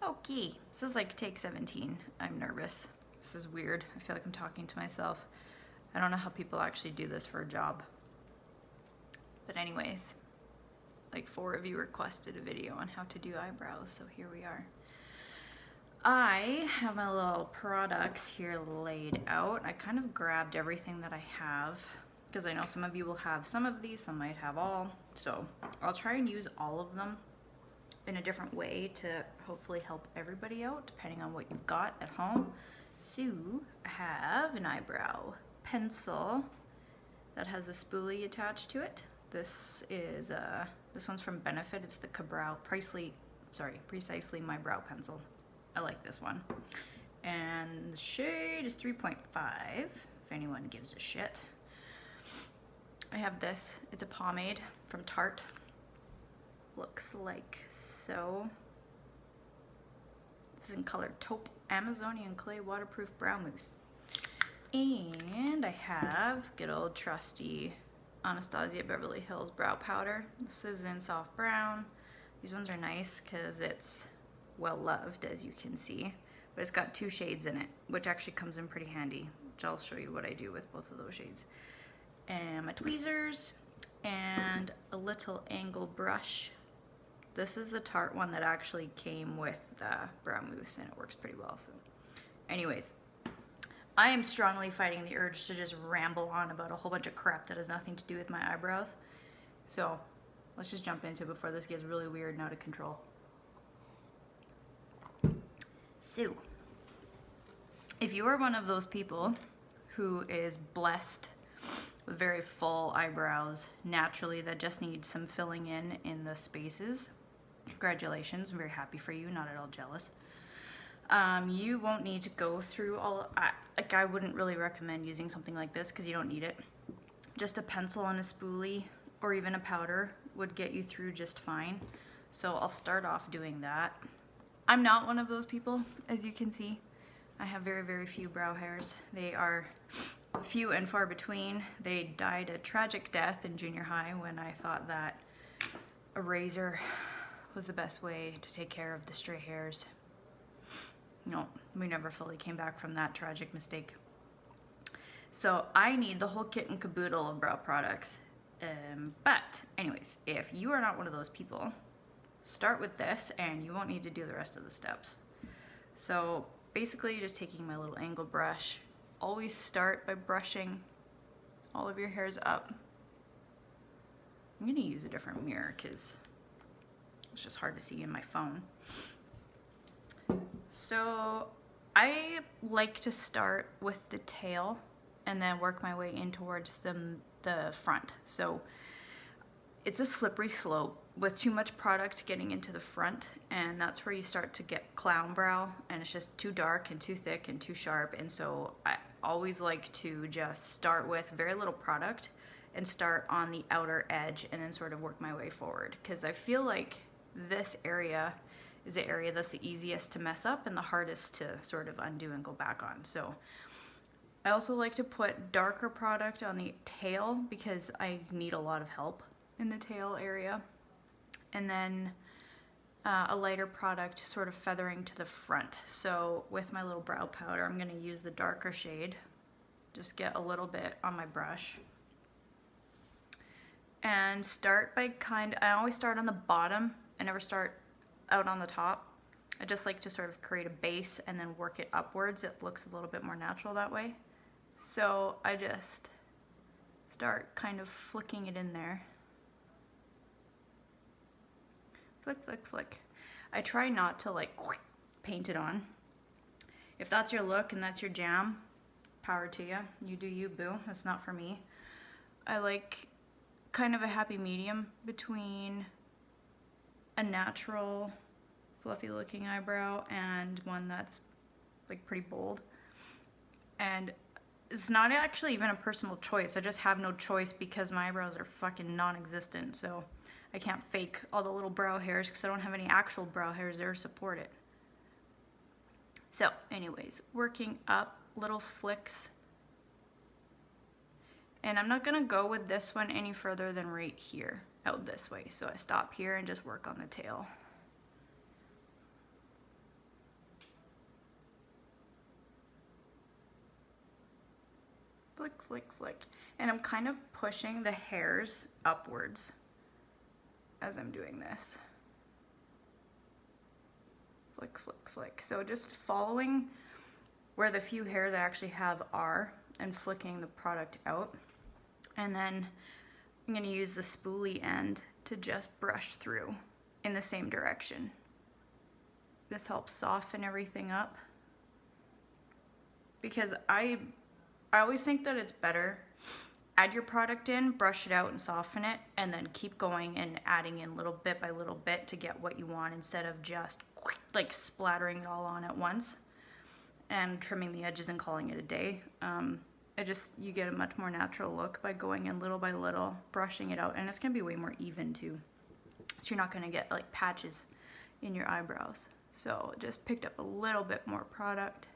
Okay, this is like take 17. I'm nervous. This is weird. I feel like I'm talking to myself. I don't know how people actually do this for a job. But anyways, like 4 of you requested a video on how to do eyebrows, so here we are. I have my little products here laid out. I kind of grabbed everything that I have because I know some of you will have some of these, some might have all. So I'll try and use all of them in a different way to hopefully help everybody out depending on what you've got at home. So I have an eyebrow pencil that has a spoolie attached to it. This one's from Benefit. It's the Precisely My Brow Pencil. I like this one. And the shade is 3.5, if anyone gives a shit. I have this. It's a pomade from Tarte. Looks like so. This is in color Taupe Amazonian Clay Waterproof Brow Mousse. And I have good old trusty Anastasia Beverly Hills Brow Powder. This is in soft brown. These ones are nice because it's well loved, as you can see, but it's got 2 shades in it, which actually comes in pretty handy, which I'll show you what I do with both of those shades. And my tweezers and a little angle brush. This is the Tarte one that actually came with the brow mousse, and it works pretty well. So anyways, I am strongly fighting the urge to just ramble on about a whole bunch of crap that has nothing to do with my eyebrows. So let's just jump into it before this gets really weird and out of control. So, if you are one of those people who is blessed with very full eyebrows naturally that just need some filling in the spaces, congratulations, I'm very happy for you, not at all jealous. You won't need to go through I wouldn't really recommend using something like this because you don't need it. Just a pencil and a spoolie or even a powder would get you through just fine. So I'll start off doing that. I'm not one of those people, as you can see. I have very, very few brow hairs. They are few and far between. They died a tragic death in junior high when I thought that a razor was the best way to take care of the stray hairs. No, we never fully came back from that tragic mistake. So I need the whole kit and caboodle of brow products. But anyways, if you are not one of those people, start with this and you won't need to do the rest of the steps. So basically just taking my little angle brush. Always start by brushing all of your hairs up. I'm gonna use a different mirror because it's just hard to see in my phone. So I like to start with the tail and then work my way in towards the front. So it's a slippery slope with too much product getting into the front, and that's where you start to get clown brow, and it's just too dark and too thick and too sharp. And so I always like to just start with very little product and start on the outer edge and then sort of work my way forward, because I feel like this area is the area that's the easiest to mess up and the hardest to sort of undo and go back on. So I also like to put darker product on the tail because I need a lot of help in the tail area, and then a lighter product sort of feathering to the front. So with my little brow powder, I'm going to use the darker shade, just get a little bit on my brush, and start by I always start on the bottom. I never start out on the top. I just like to sort of create a base and then work it upwards. It looks a little bit more natural that way. So I just start kind of flicking it in there. Flick, flick, flick. I try not to like paint it on. If that's your look and that's your jam, power to you. You do you, boo. That's not for me. I like kind of a happy medium between a natural, fluffy looking eyebrow and one that's like pretty bold. And it's not actually even a personal choice. I just have no choice because my eyebrows are fucking non-existent. So I can't fake all the little brow hairs because I don't have any actual brow hairs there to support it. So anyways, working up little flicks. And I'm not gonna go with this one any further than right here, out this way. So I stop here and just work on the tail. Flick, flick, flick. And I'm kind of pushing the hairs upwards as I'm doing this. Flick, flick, flick. So just following where the few hairs I actually have are and flicking the product out. And then I'm gonna use the spoolie end to just brush through in the same direction. This helps soften everything up. Because I always think that it's better, add your product in, brush it out and soften it, and then keep going and adding in little bit by little bit to get what you want instead of just like splattering it all on at once and trimming the edges and calling it a day. You get a much more natural look by going in little by little, brushing it out, and it's gonna be way more even too. So you're not gonna get like patches in your eyebrows. So just picked up a little bit more product,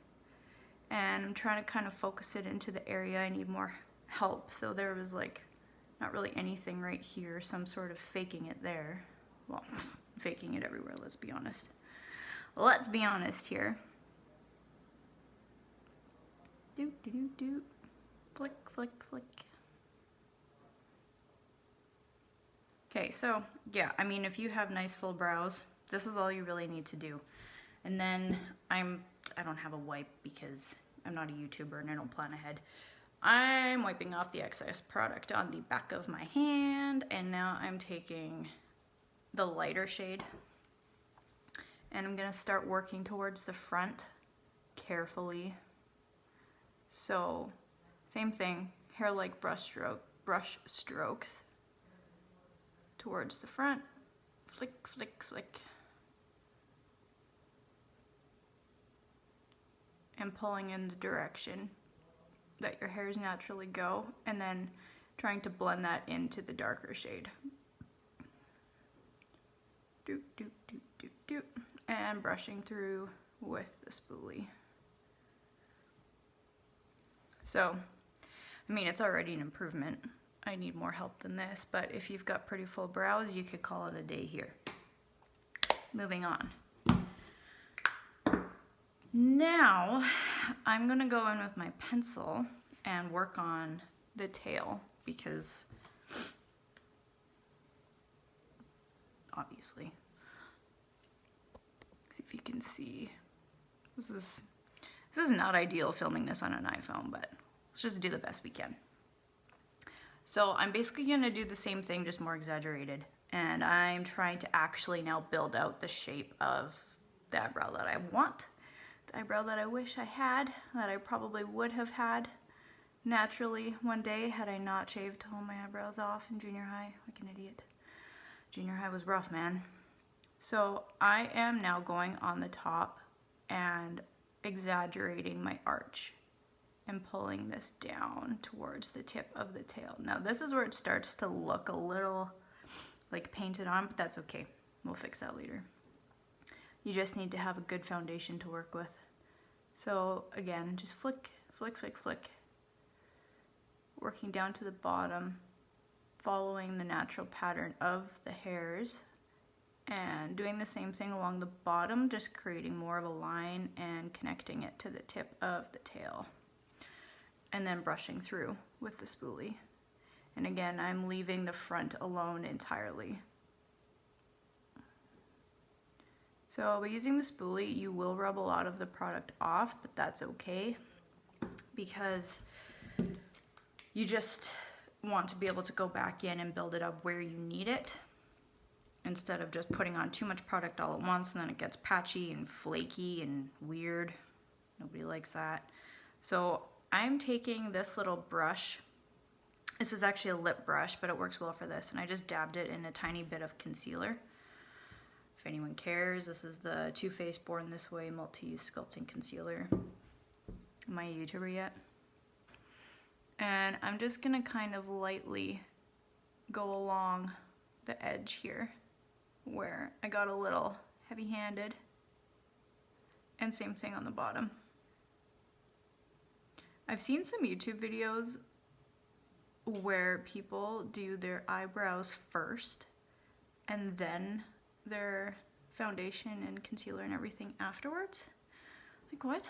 and I'm trying to kind of focus it into the area I need more help. So there was like not really anything right here, so I'm sort of faking it there. Well, faking it everywhere, let's be honest. Let's be honest here. Doot, doot, doot, doot. Flick, flick, flick. Okay, so yeah, I mean, if you have nice full brows, this is all you really need to do. And then I don't have a wipe because I'm not a YouTuber and I don't plan ahead. I'm wiping off the excess product on the back of my hand, and now I'm taking the lighter shade and I'm gonna start working towards the front carefully. So same thing, hair-like brush strokes towards the front, flick, flick, flick. And pulling in the direction that your hairs naturally go, and then trying to blend that into the darker shade. Doot, doot, doot, doot, doot. And brushing through with the spoolie. So, I mean, it's already an improvement. I need more help than this, but if you've got pretty full brows, you could call it a day here. Moving on. Now, I'm gonna go in with my pencil and work on the tail because obviously, see if you can see, this is not ideal filming this on an iPhone, but let's just do the best we can. So I'm basically gonna do the same thing, just more exaggerated. And I'm trying to actually now build out the shape of the eyebrow that I want. The eyebrow that I wish I had, that I probably would have had naturally one day had I not shaved all my eyebrows off in junior high, like an idiot. Junior high was rough, man. So I am now going on the top and exaggerating my arch and pulling this down towards the tip of the tail. Now this is where it starts to look a little like painted on, but that's okay. We'll fix that later. You just need to have a good foundation to work with. So again, just flick, flick, flick, flick. Working down to the bottom, following the natural pattern of the hairs, and doing the same thing along the bottom, just creating more of a line and connecting it to the tip of the tail. And then brushing through with the spoolie. And again, I'm leaving the front alone entirely. So by using the spoolie, you will rub a lot of the product off, but that's okay because you just want to be able to go back in and build it up where you need it instead of just putting on too much product all at once and then it gets patchy and flaky and weird. Nobody likes that. So I'm taking this little brush. This is actually a lip brush, but it works well for this, and I just dabbed it in a tiny bit of concealer. If anyone cares, this is the Too Faced Born This Way Multi-Use Sculpting Concealer. Am I a YouTuber yet? And I'm just gonna kind of lightly go along the edge here where I got a little heavy-handed, and same thing on the bottom. I've seen some YouTube videos where people do their eyebrows first and then their foundation and concealer and everything afterwards. Like, what?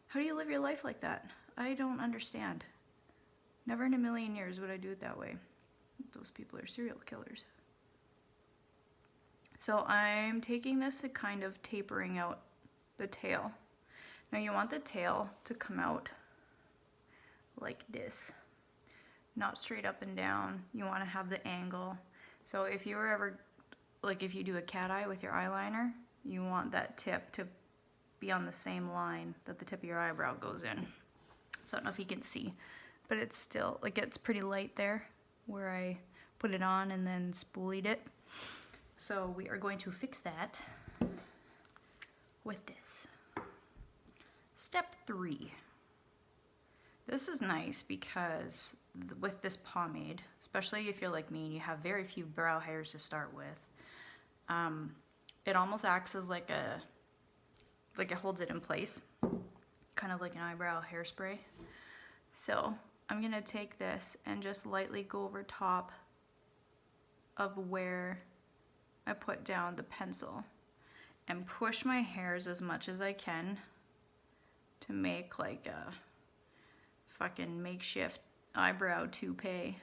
How do you live your life like that? I don't understand. Never in a million years would I do it that way. Those people are serial killers. So I'm taking this and kind of tapering out the tail. Now you want the tail to come out like this, not straight up and down. You want to have the angle. So if you were ever, like if you do a cat eye with your eyeliner, you want that tip to be on the same line that the tip of your eyebrow goes in. So I don't know if you can see, but it's still, like it's pretty light there where I put it on and then spoolied it. So we are going to fix that with this. Step 3. This is nice because with this pomade, especially if you're like me and you have very few brow hairs to start with, it almost acts as like it holds it in place, kind of like an eyebrow hairspray. So I'm gonna take this and just lightly go over top of where I put down the pencil and push my hairs as much as I can to make like a fucking makeshift eyebrow toupee,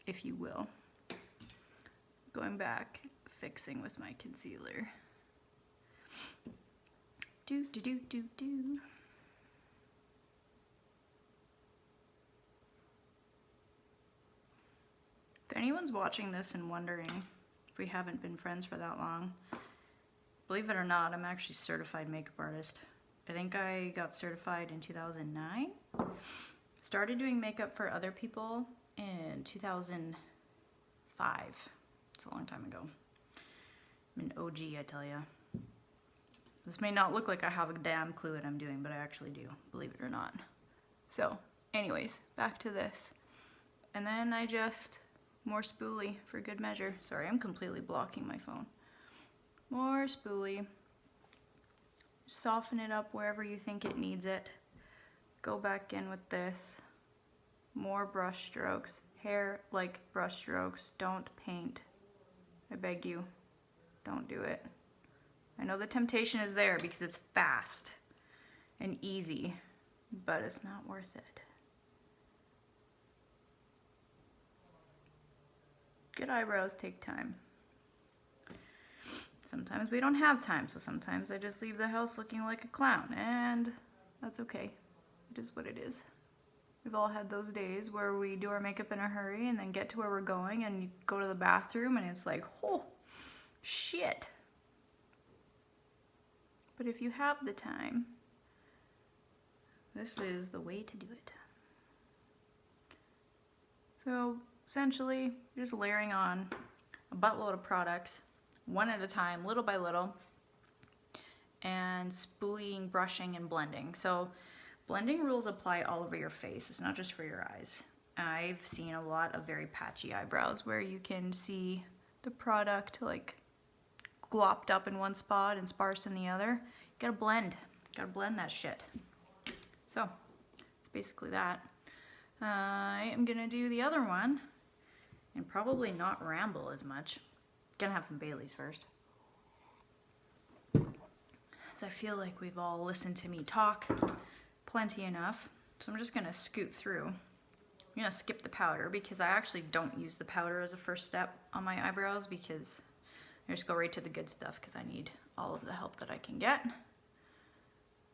if you will. Going back, fixing with my concealer. Do do do do do. If anyone's watching this and wondering if we haven't been friends for that long, believe it or not, I'm actually a certified makeup artist. I think I got certified in 2009. Started doing makeup for other people in 2005. It's a long time ago. I'm an OG, I tell ya. This may not look like I have a damn clue what I'm doing, but I actually do, believe it or not. So, anyways, back to this. And then I just, more spoolie for good measure. Sorry, I'm completely blocking my phone. More spoolie. Soften it up wherever you think it needs it. Go back in with this. More brush strokes. Hair like brush strokes. Don't paint. I beg you. Don't do it. I know the temptation is there because it's fast and easy, but it's not worth it. Good eyebrows take time. Sometimes we don't have time, so sometimes I just leave the house looking like a clown, and that's okay. It is what it is. We've all had those days where we do our makeup in a hurry and then get to where we're going and you go to the bathroom and it's like, oh, shit. But if you have the time, this is the way to do it. So essentially, you're just layering on a buttload of products, one at a time, little by little, and spooling, brushing, and blending. So blending rules apply all over your face. It's not just for your eyes. I've seen a lot of very patchy eyebrows where you can see the product like glopped up in one spot and sparse in the other. You gotta blend that shit. So it's basically that. I am gonna do the other one and probably not ramble as much. Gonna have some Baileys first. So I feel like we've all listened to me talk plenty enough. So I'm just gonna scoot through. I'm gonna skip the powder because I actually don't use the powder as a first step on my eyebrows because I just go right to the good stuff because I need all of the help that I can get.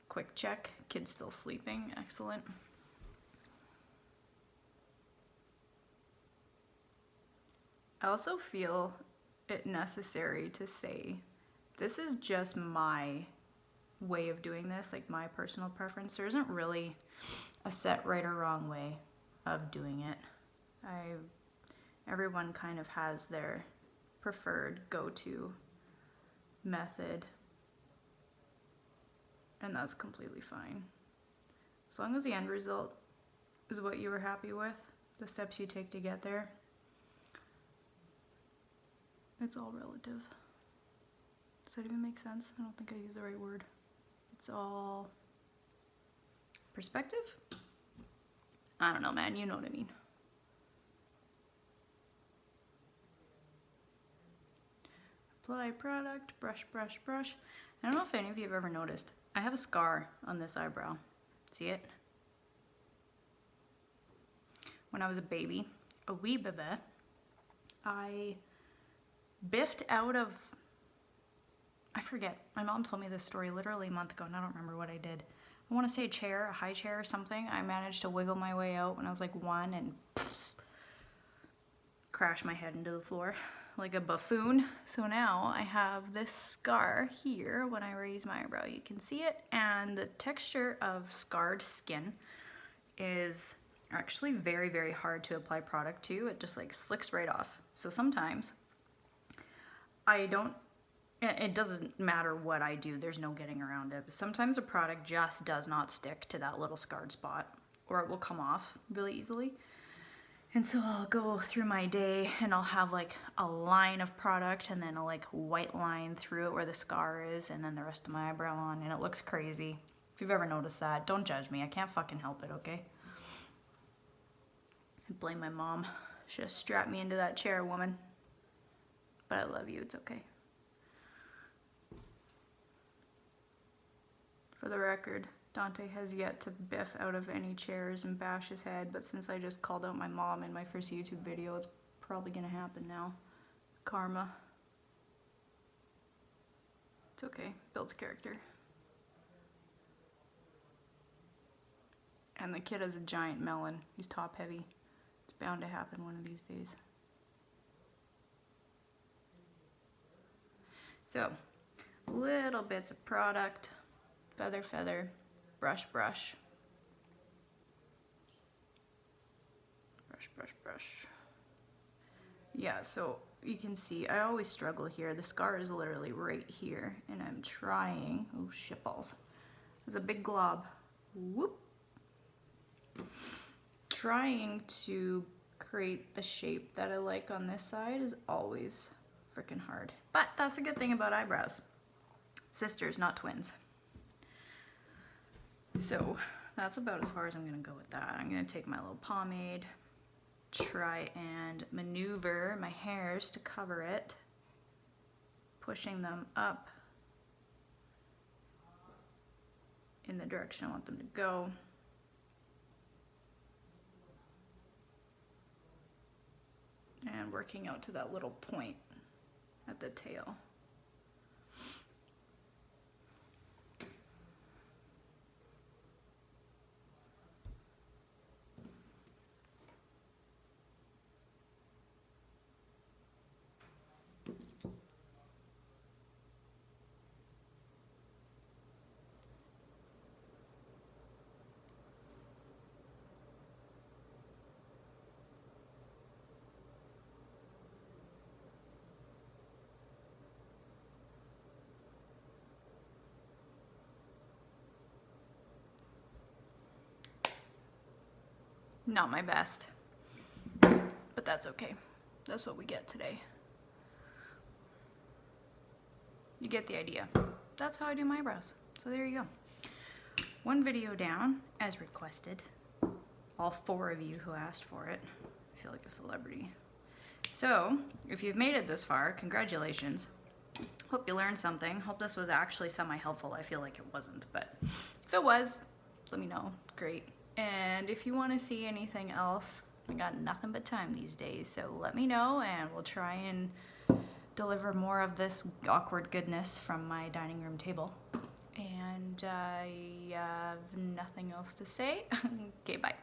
Quick check, kid's still sleeping, excellent. I also feel it necessary to say, this is just my way of doing this, like my personal preference. There isn't really a set right or wrong way of doing it. Everyone kind of has their preferred go-to method, and that's completely fine. As long as the end result is what you were happy with, the steps you take to get there, it's all relative. Does that even make sense? I don't think I used the right word. It's all perspective? I don't know, man. You know what I mean. Apply product, brush, brush, brush. I don't know if any of you have ever noticed. I have a scar on this eyebrow. See it? when I was a baby, a wee baby, I biffed out of, I forget, my mom told me this story literally a month ago and I don't remember what I did. I want to say a chair, a high chair or something. I managed to wiggle my way out when I was like 1 and crashed my head into the floor like a buffoon. So now I have this scar here. When I raise my eyebrow, you can see it. And the texture of scarred skin is actually very, very hard to apply product to. It just like slicks right off. So sometimes it doesn't matter what I do, there's no getting around it. But sometimes a product just does not stick to that little scarred spot, or it will come off really easily. And so I'll go through my day and I'll have like a line of product and then a like white line through it where the scar is, and then the rest of my eyebrow on, and it looks crazy. If you've ever noticed that, don't judge me. I can't fucking help it, okay? I blame my mom. She just strapped me into that chair, woman. But I love you, it's okay. For the record, Dante has yet to biff out of any chairs and bash his head, but since I just called out my mom in my first YouTube video, it's probably gonna happen now. Karma. It's okay, builds character. And the kid has a giant melon. He's top heavy. It's bound to happen one of these days. So, little bits of product, feather, feather, brush, brush. Brush, brush, brush. Yeah, so you can see, I always struggle here. The scar is literally right here, and I'm trying, oh shitballs. There's a big glob. Whoop. Trying to create the shape that I like on this side is always freaking hard. But that's a good thing about eyebrows. Sisters, not twins. So that's about as far as I'm gonna go with that. I'm gonna take my little pomade, try and maneuver my hairs to cover it, pushing them up in the direction I want them to go. And working out to that little point at the tail. Not my best, but that's okay. That's what we get today. You get the idea. That's how I do my eyebrows. So there you go. One video down, as requested. All 4 of you who asked for it. I feel like a celebrity. So, if you've made it this far, congratulations. Hope you learned something. Hope this was actually semi-helpful. I feel like it wasn't, but if it was, let me know. Great. And if you want to see anything else, I got nothing but time these days, so let me know and we'll try and deliver more of this awkward goodness from my dining room table. And I have nothing else to say. Okay, bye.